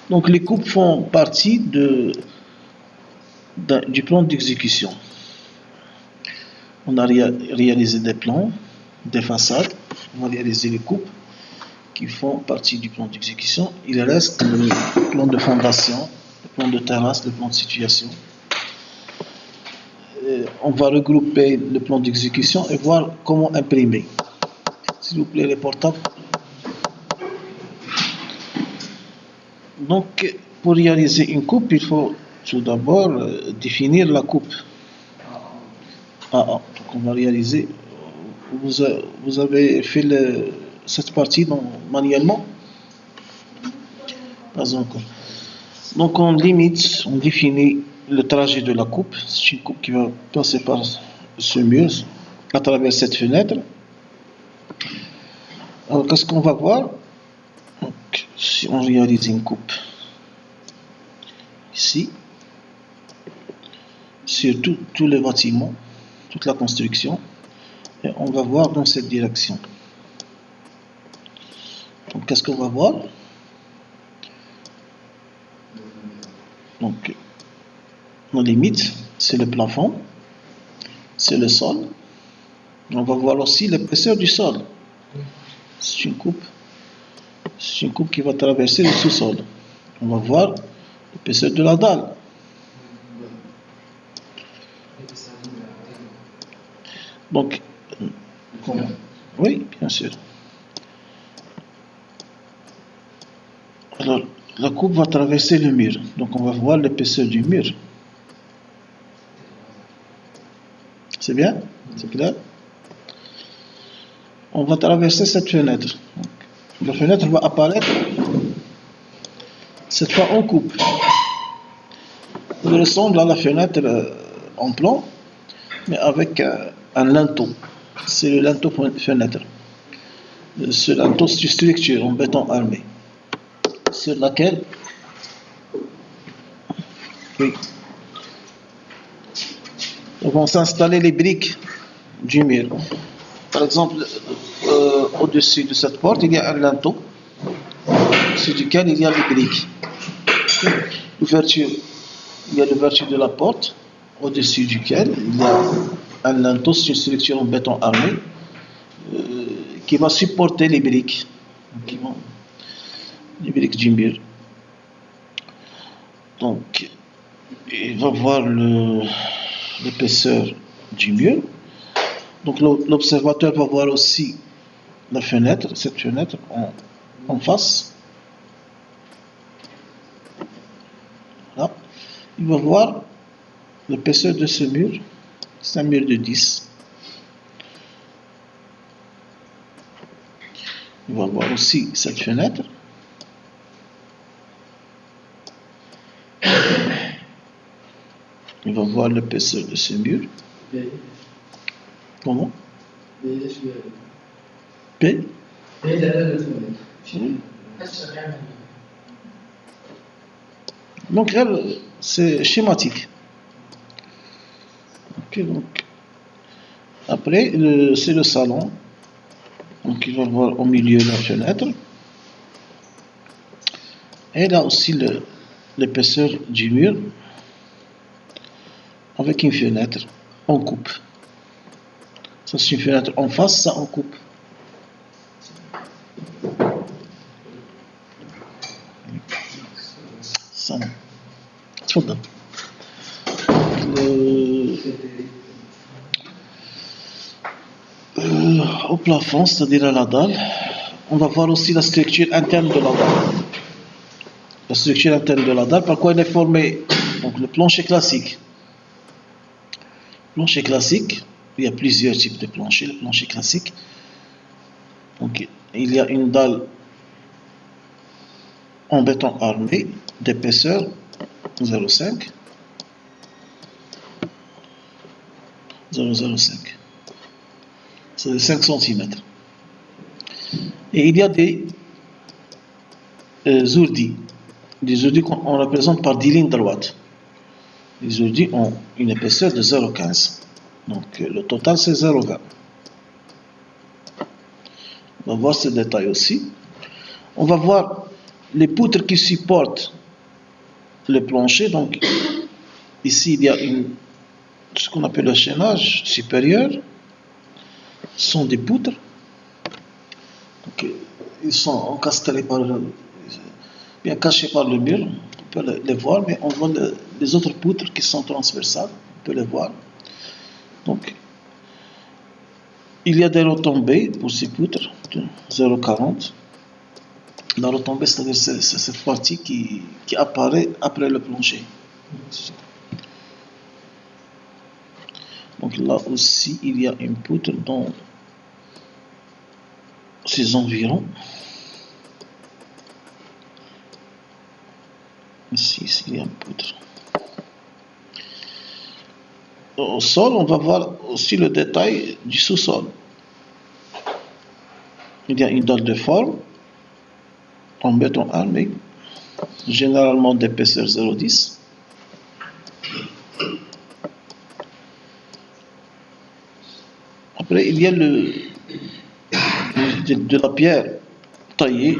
Donc les coupes font partie du plan d'exécution. On a réalisé des plans, des façades, on a réalisé les coupes qui font partie du plan d'exécution. Il reste le plan de fondation, le plan de terrasse, le plan de situation. On va regrouper le plan d'exécution et voir comment imprimer. S'il vous plaît, les portables. Donc, pour réaliser une coupe, il faut tout d'abord définir la coupe. Donc on va réaliser. Vous avez fait cette partie manuellement? Pas encore. Donc on limite, on définit le trajet de la coupe. C'est une coupe qui va passer par ce mur, à travers cette fenêtre. Alors qu'est-ce qu'on va voir? Donc, si on réalise une coupe ici, sur tout le bâtiment, toute la construction, et on va voir dans cette direction. Donc qu'est-ce qu'on va voir? Donc nos limites, c'est le plafond, c'est le sol. On va voir aussi l'épaisseur du sol. C'est une coupe qui va traverser le sous-sol. On va voir l'épaisseur de la dalle. Donc, oui, bien sûr. Alors, la coupe va traverser le mur. Donc, on va voir l'épaisseur du mur. C'est bien? C'est clair? On va traverser cette fenêtre. Donc, la fenêtre va apparaître cette fois en coupe. Elle ressemble à la fenêtre en plan, mais avec un linteau. C'est le linteau fenêtre. Ce linteau, c'est une structure en béton armé sur laquelle vont s'installer les briques du mur. Par exemple, au-dessus de cette porte, il y a un linteau sur lequel il y a les briques. Il y a l'ouverture de la porte, au-dessus duquel il y a un linteau, c'est une structure en béton armé qui va supporter les briques. Les briques du mur. Donc, il va voir l'épaisseur du mur. Donc, l'observateur va voir aussi la fenêtre, cette fenêtre en face. Là. Il va voir l'épaisseur de ce mur. C'est un mur de 10. Il va voir aussi cette fenêtre. Il va voir l'épaisseur de ce mur. Comment? P. Donc, c'est schématique. Okay, donc. Après, c'est le salon. Donc, il va voir au milieu la fenêtre. Et là aussi l'épaisseur du mur avec une fenêtre en coupe. Ça, c'est une fenêtre en face, ça en coupe. Ça. تفضل. Au plafond, c'est-à-dire à la dalle, on va voir aussi la structure interne de la dalle. La structure interne de la dalle, par quoi elle est formée? Donc le plancher classique. Plancher classique, il y a plusieurs types de planchers. Le plancher classique, donc il y a une dalle en béton armé d'épaisseur 0,5. C'est de 5 cm. Et il y a des ourdis. Des ourdis qu'on représente par 10 lignes droites. Les ourdis ont une épaisseur de 0,15. Donc le total c'est 0,20. On va voir ce détail aussi. On va voir les poutres qui supportent le plancher. Donc ici il y a ce qu'on appelle le chaînage supérieur. Ce sont des poutres. Donc, ils sont encastrés bien cachés par le mur. On peut les voir, mais on voit les autres poutres qui sont transversales. On peut les voir. Donc il y a des retombées pour ces poutres de 0,40. La retombée, c'est-à-dire c'est cette partie qui apparaît après le plancher. Donc là aussi, il y a une poutre dans ces environs. Ici, il y a une poutre. Au sol, on va voir aussi le détail du sous-sol. Il y a une dalle de forme en béton armé, généralement d'épaisseur 0,10. Après, il y a de la pierre taillée,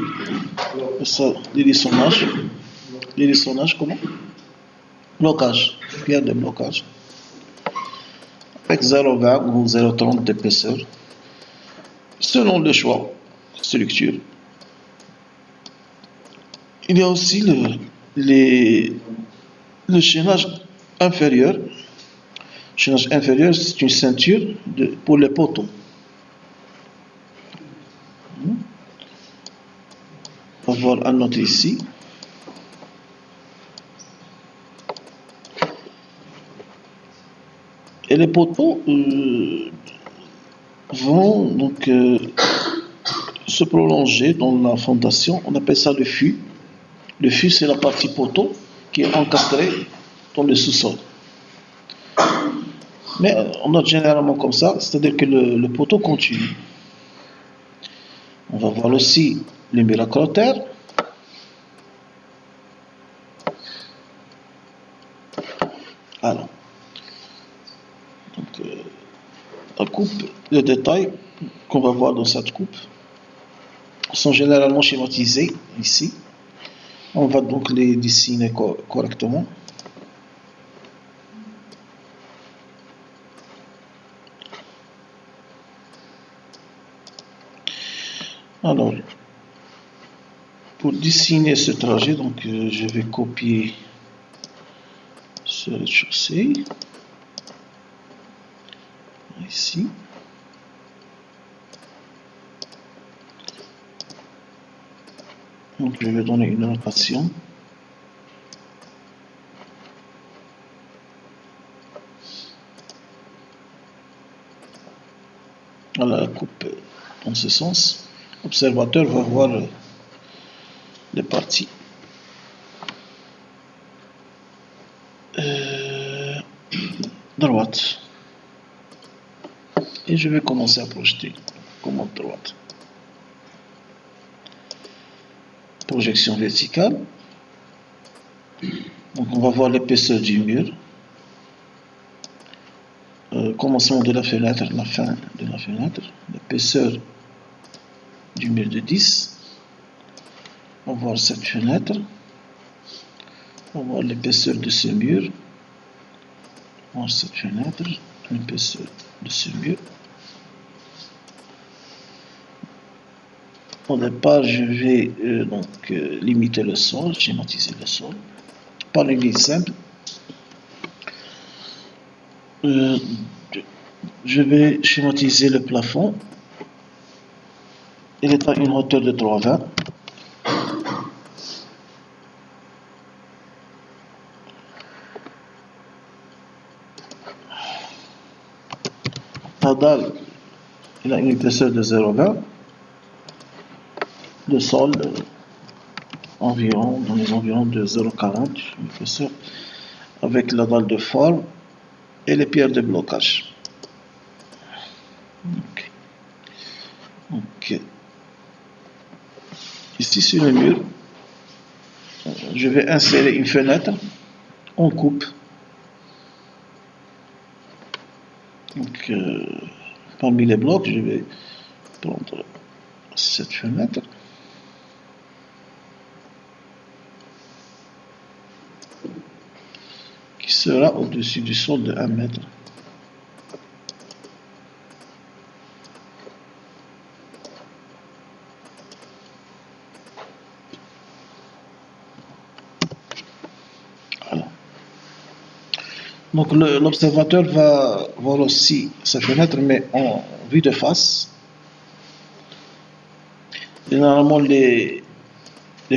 ça, l'hérissonnage. L'hérissonnage, comment? Blocage, pierre de blocage. Avec 0,20 ou 0,30 d'épaisseur, selon le choix de structure. Il y a aussi le chaînage inférieur. Le chaînage inférieur, c'est une ceinture pour les poteaux. On va voir un autre ici. Et les poteaux vont donc se prolonger dans la fondation. On appelle ça le fût. Le fût, c'est la partie poteau qui est encastrée dans le sous-sol. Mais on note généralement comme ça, c'est-à-dire que le poteau continue. On va voir aussi le mur accolataire. Alors, donc, la coupe, les détails qu'on va voir dans cette coupe sont généralement schématisés ici. On va donc les dessiner correctement. Alors, pour dessiner ce trajet, donc je vais copier ce rez-de-chaussée ici. Donc je vais donner une notation. Voilà la coupe dans ce sens. L'observateur va voir les parties. Droite. Et je vais commencer à projeter. Commande droite. Projection verticale. Donc on va voir l'épaisseur du mur. Commencement de la fenêtre, la fin de la fenêtre. L'épaisseur du mur de 10. On va voir cette fenêtre. On va voir l'épaisseur de ce mur. On va voir cette fenêtre. L'épaisseur de ce mur. Au départ, je vais limiter le sol, schématiser le sol par une ligne simple. Je vais schématiser le plafond. Il est à une hauteur de 3,20. La dalle, il a une épaisseur de 0,20. Le sol, environ, dans les environs de 0,40, épaisseur, avec la dalle de forme et les pierres de blocage. Ok. Ici sur le mur, je vais insérer une fenêtre en coupe. Donc, parmi les blocs, je vais prendre cette fenêtre. qui sera au-dessus du sol de 1 mètre. Voilà. Donc l'observateur va voir aussi sa fenêtre, mais en vue de face. Généralement, les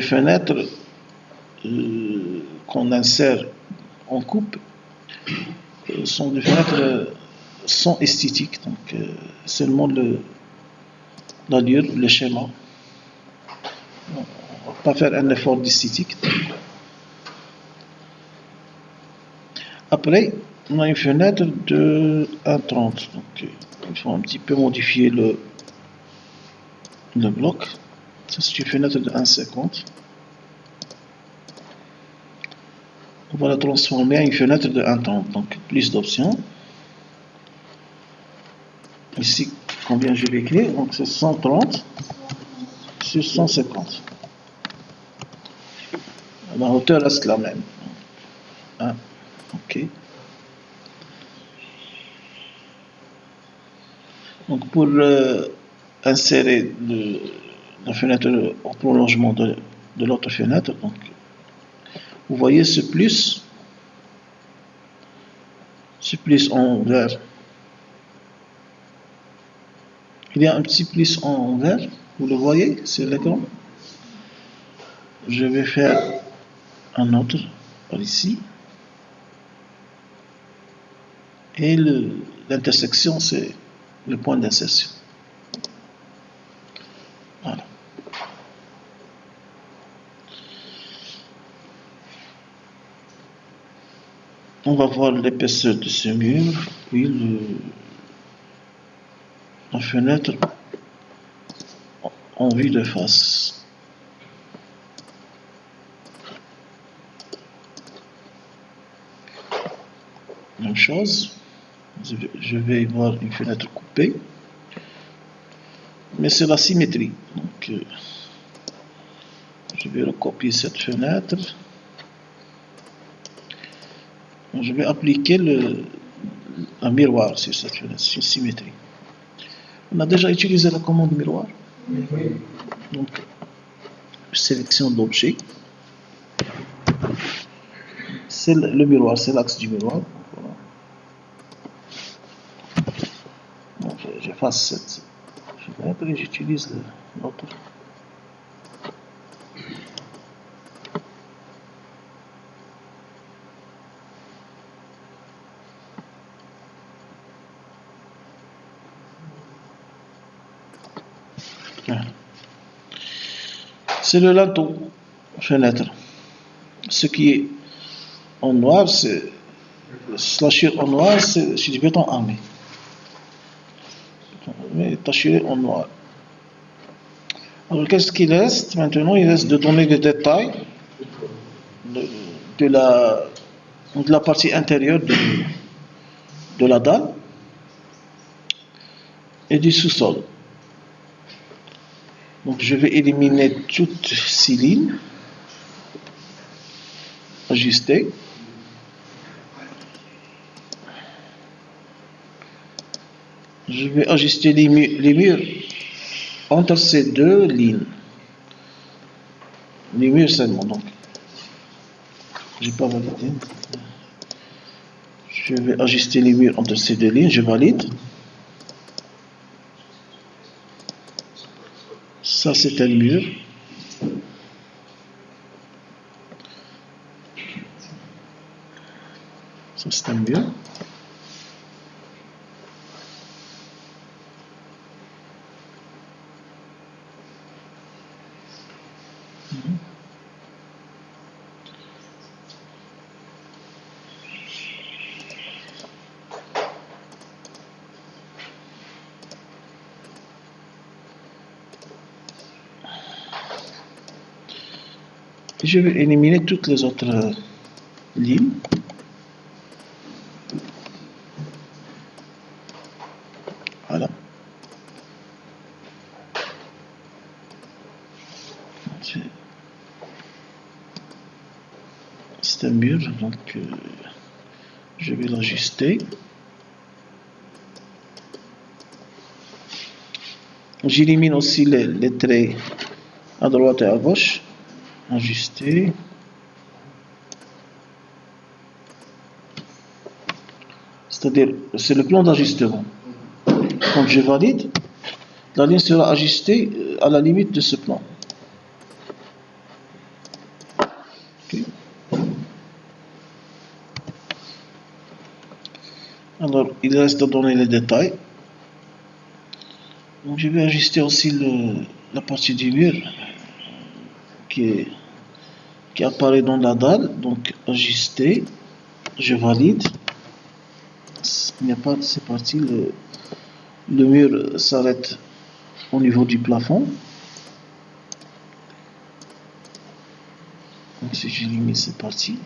fenêtres qu'on insère en coupe sont des fenêtres sans esthétique, donc seulement l'allure, le schéma. On ne va pas faire un effort d'esthétique. Après, on a une fenêtre de 1,30. Donc il faut un petit peu modifier le bloc. Ça, c'est une fenêtre de 1,50. On va la transformer en une fenêtre de 1,30. Donc plus d'options. Ici, combien je vais écrire? Donc c'est 130 sur 150. La hauteur reste la même. 1, ok. Donc pour insérer la fenêtre au prolongement de l'autre fenêtre, donc vous voyez ce plus en vert. Il y a un petit plus en vert, vous le voyez sur l'écran. Je vais faire un autre par ici. Et l'intersection, c'est le point d'insertion. Voilà. On va voir l'épaisseur de ce mur, puis la fenêtre en vue de face. Même chose, je vais voir une fenêtre coupée, mais c'est la symétrie. Donc, je vais recopier cette fenêtre. Je vais appliquer un miroir sur cette fenêtre, c'est une symétrie. On a déjà utilisé la commande miroir. Donc, je sélectionne l'objet. C'est le miroir, c'est l'axe du miroir. Voilà. Donc, j'efface cette fenêtre et j'utilise l'autre. C'est le linteau fenêtre. Ce qui est en noir, c'est slashé en noir, c'est du béton armé. Mais taché en noir. Alors qu'est-ce qu'il reste maintenant? Il reste de donner des détails de la partie intérieure de la dalle et du sous-sol. Donc je vais éliminer toutes ces lignes, ajuster. Je vais ajuster les murs entre ces deux lignes. Les murs seulement, donc. J'ai pas validé. Je vais ajuster les murs entre ces deux lignes, je valide. Ça, c'est un mur. Ça, c'est un mur. Et je vais éliminer toutes les autres lignes. Voilà. C'est un mur, donc je vais l'ajuster. J'élimine aussi les traits à droite et à gauche. Ajuster. C'est-à-dire, c'est le plan d'ajustement. Quand je valide, la ligne sera ajustée à la limite de ce plan. Okay. Alors, il reste à donner les détails. Donc, je vais ajuster aussi la partie du mur qui apparaît dans la dalle. Donc, ajuster, je valide. Il n'y a pas, c'est parti. Le mur s'arrête au niveau du plafond. Donc, si j'élimine cette partie.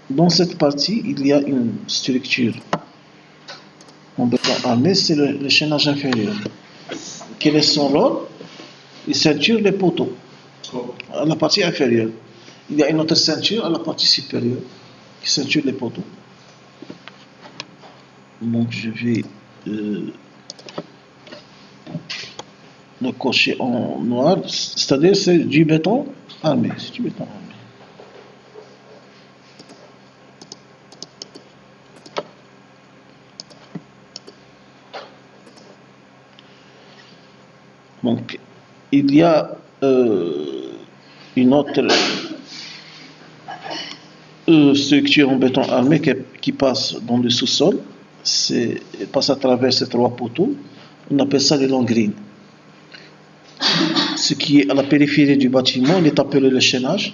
Dans cette partie, il y a une structure en béton armé, c'est le chaînage inférieur. Quel est son rôle? Il ceinture les poteaux à la partie inférieure. Il y a une autre ceinture à la partie supérieure qui ceinture les poteaux. Donc je vais le cocher en noir, c'est-à-dire c'est du béton armé. C'est du béton armé. Donc il y a une autre structure en béton armé qui passe dans le sous-sol. Elle passe à travers ces trois poteaux. On appelle ça les longrines. Ce qui est à la périphérie du bâtiment, il est appelé le chaînage.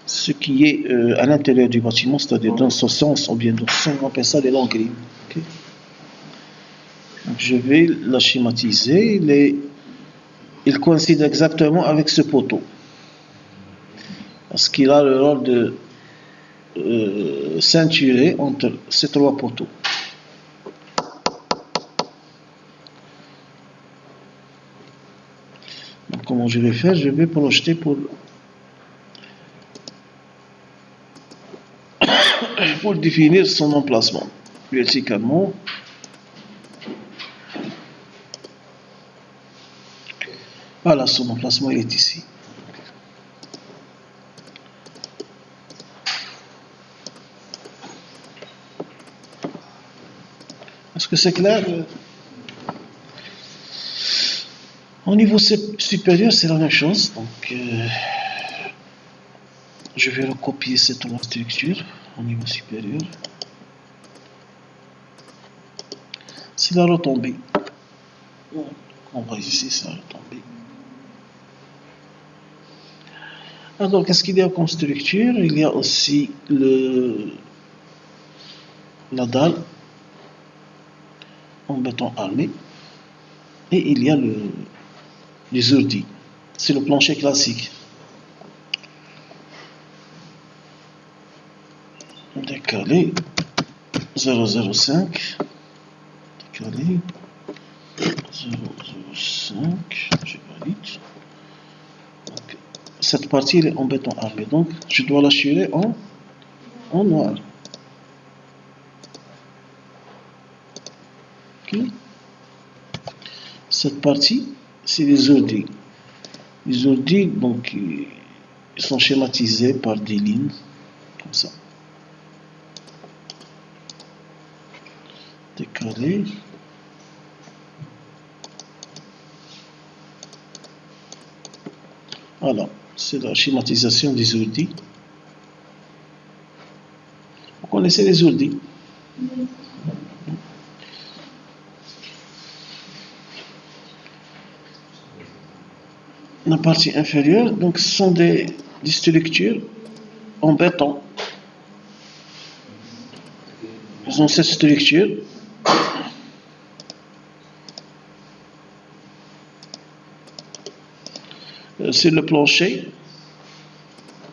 Ce qui est à l'intérieur du bâtiment, c'est-à-dire dans ce sens ou bien dans ce sens, on appelle ça les longrines. Okay. Donc je vais la schématiser. Il coïncide exactement avec ce poteau. Parce qu'il a le rôle de ceinturer entre ces trois poteaux. Donc comment je vais faire? Je vais projeter pour définir son emplacement verticalement. Voilà, son emplacement est ici. Est-ce que c'est clair? Au niveau supérieur, c'est la même chose. Donc, je vais recopier cette trois structures au niveau supérieur. C'est la retombée. On voit ici, c'est la retombée. Alors, qu'est-ce qu'il y a comme structure? Il y a aussi la dalle en béton armé. Et il y a les ourdis. C'est le plancher classique. Décalé 0,05. Décalé 0,05. Je valide. Donc, cette partie elle est en béton armé. Donc, je dois la chirer en noir. Okay. Cette partie, c'est les ourdis. Les ourdis, donc, ils sont schématisés par des lignes, comme ça. Décalé. Voilà, c'est la schématisation des ourdis. Vous connaissez les ourdis? La partie inférieure, donc ce sont des structures en béton. Ils ont cette structure. Sur le plancher,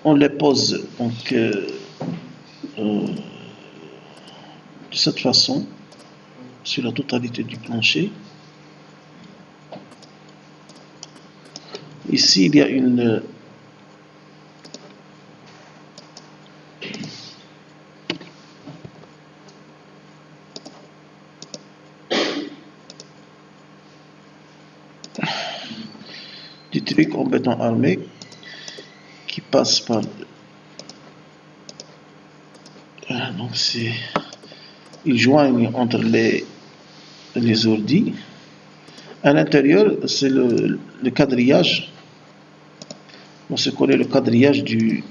on les pose donc de cette façon sur la totalité du plancher. Ici, il y a une briques en béton armé qui passent par... donc c'est... Ils joignent entre les ordi. À l'intérieur, c'est le quadrillage. On se connaît le quadrillage de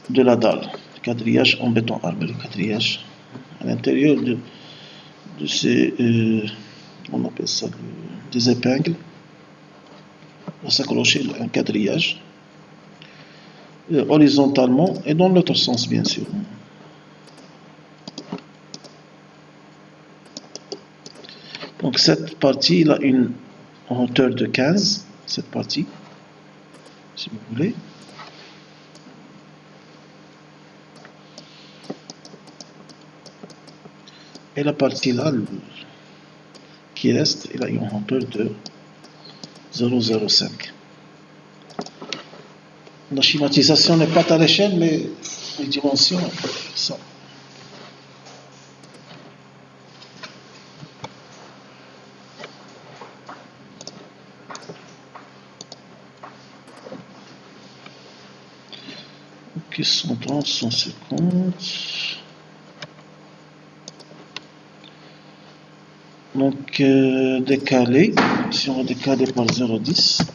la dalle. Le quadrillage en béton armé, le quadrillage. À l'intérieur de ces... on appelle ça des épingles. On va s'accrocher un quadrillage. Horizontalement et dans l'autre sens, bien sûr. Donc cette partie, il a une hauteur de 15, cette partie, si vous voulez. Et la partie là, qui reste, il a une hauteur de 0,05. La schématisation n'est pas à l'échelle, mais les dimensions, ça. Ok, 130, 150. Donc, décalé, si on va décaler par 0,10.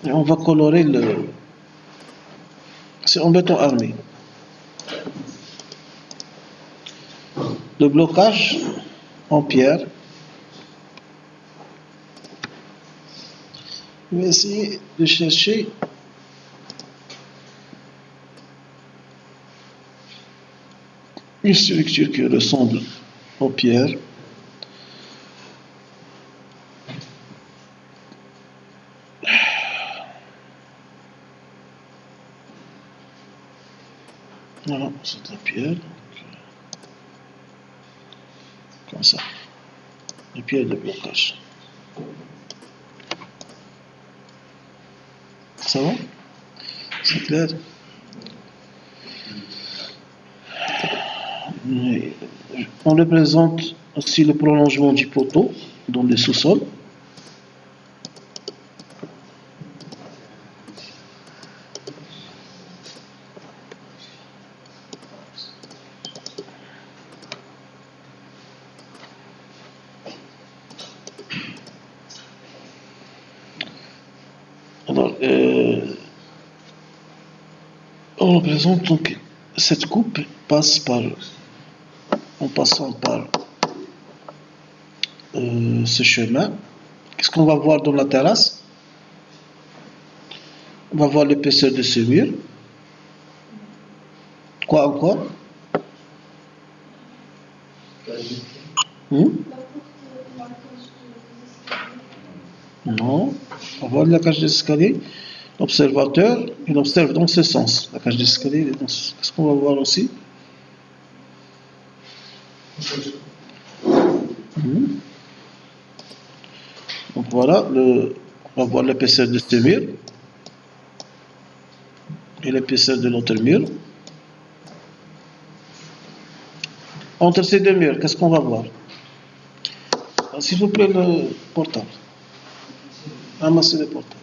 Et on va colorer le... C'est en béton armé. Le blocage en pierre. Je vais essayer de chercher une structure qui ressemble aux pierres. Voilà, c'est la pierre. Comme ça. Les pierres de blocage. Ça va? C'est clair? On représente aussi le prolongement du poteau dans le sous-sol. Alors, on représente donc cette coupe passe par, en passant par ce chemin. Qu'est-ce qu'on va voir dans la terrasse? On va voir l'épaisseur de ce mur. Quoi encore? Non, on va voir la cage d'escalier. L'observateur, il observe dans ce sens. La cage d'escalier, qu'est-ce qu'on va voir aussi? Donc voilà, on va voir l'épaisseur de ce mur et l'épaisseur de l'autre mur. Entre ces deux murs, qu'est-ce qu'on va voir? S'il vous plaît, le portable. Ramassez le portable.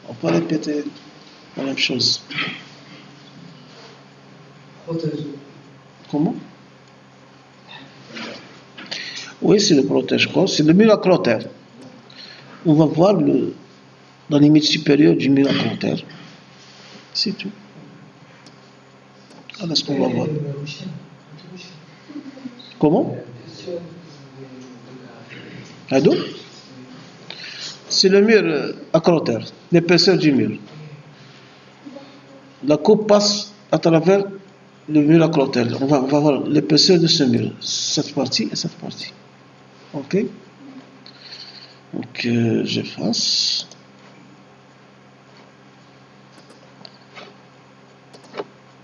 On va répéter la même chose. Comment? Oui, c'est le protège-corps, c'est le mur accrotaire. On va voir la limite supérieure du mur accrotaire. C'est tout. Voilà ce qu'on va voir. Comment? Ado? C'est le mur accrotaire, l'épaisseur du mur. La coupe passe à travers le mur accrotaire. On va voir l'épaisseur de ce mur, cette partie et cette partie. Ok? Donc, j'efface.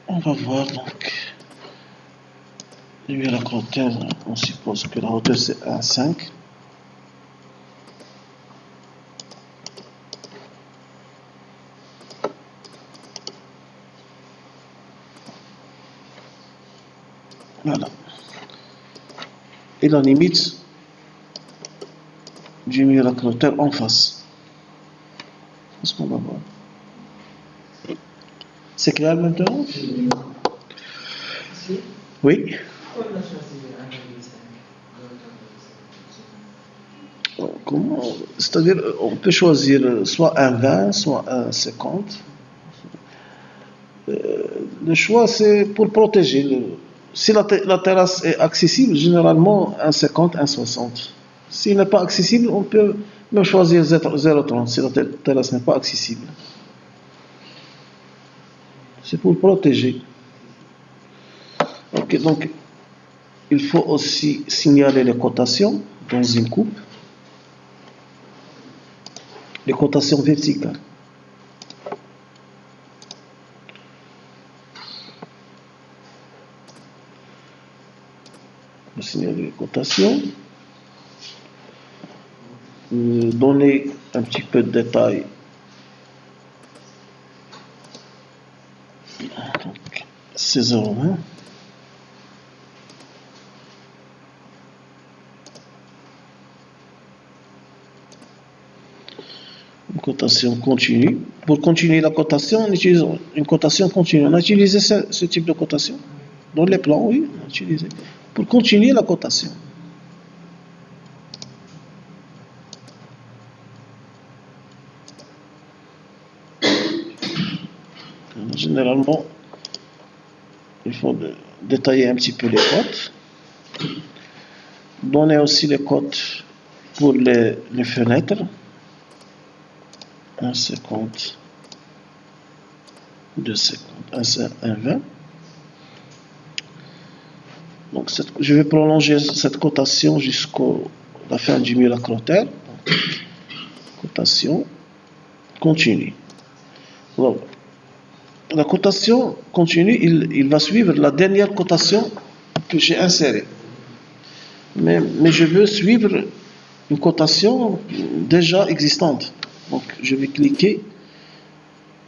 On va voir donc le mur accrotaire. On suppose que la hauteur c'est 1,5. Voilà. Et la limite du mur accroteur en face. Qu'est-ce qu'on va voir? C'est clair maintenant? Oui. Comment? C'est-à-dire, on peut choisir soit un 20, soit un 50. Le choix, c'est pour protéger. Si la terrasse est accessible, généralement, un 50, un 60. S'il n'est pas accessible, on peut même choisir 0,30 si la terrasse n'est pas accessible. C'est pour protéger. Ok, donc, il faut aussi signaler les cotations dans une coupe. Les cotations verticales. Signaler les cotations. Donner un petit peu de détails. Donc, 16,20 €. Une cotation continue. Pour continuer la cotation, on utilise une cotation continue. On a utilisé ce type de cotation dans les plans, oui, on a utilisé. Pour continuer la cotation. Généralement, il faut détailler un petit peu les cotes. Donner aussi les cotes pour les fenêtres. 1,50, 2,50, 1,20. Donc, je vais prolonger cette cotation jusqu'à la fin du mur accroteur. Cotation continue. Donc, la cotation continue, il va suivre la dernière cotation que j'ai insérée. Mais je veux suivre une cotation déjà existante. Donc, je vais cliquer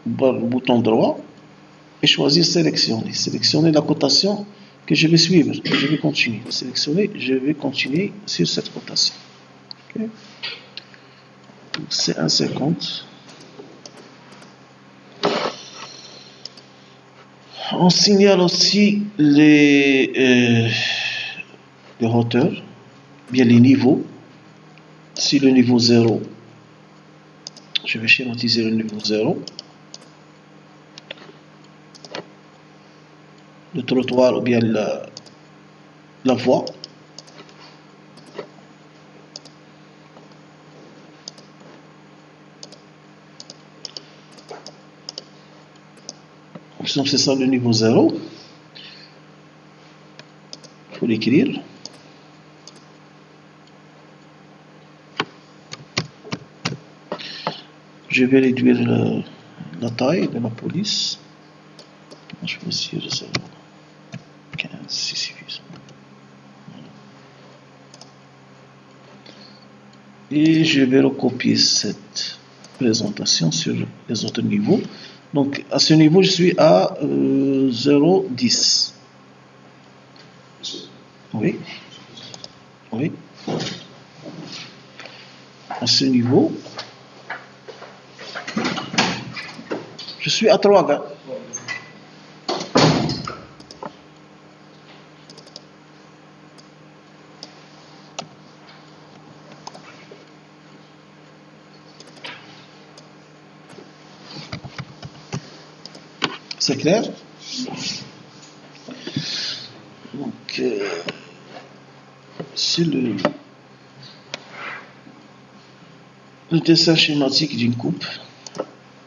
dans le bouton droit et choisir sélectionner. Sélectionner la cotation que je vais suivre. Je vais continuer. Sélectionner, je vais continuer sur cette cotation. Okay. C'est 1,50. On signale aussi les hauteurs, bien les niveaux. Si le niveau 0, je vais schématiser le niveau 0. Le trottoir ou bien la voie. Donc c'est ça le niveau 0. Il faut l'écrire. Je vais réduire la taille de la police. Je vais essayer de 15, c'est suffisant. Et je vais recopier cette présentation sur les autres niveaux. Donc à ce niveau, je suis à 0,10. Oui. Oui. À ce niveau, je suis à 3,20. C'est clair? Donc, c'est le dessin schématique d'une coupe.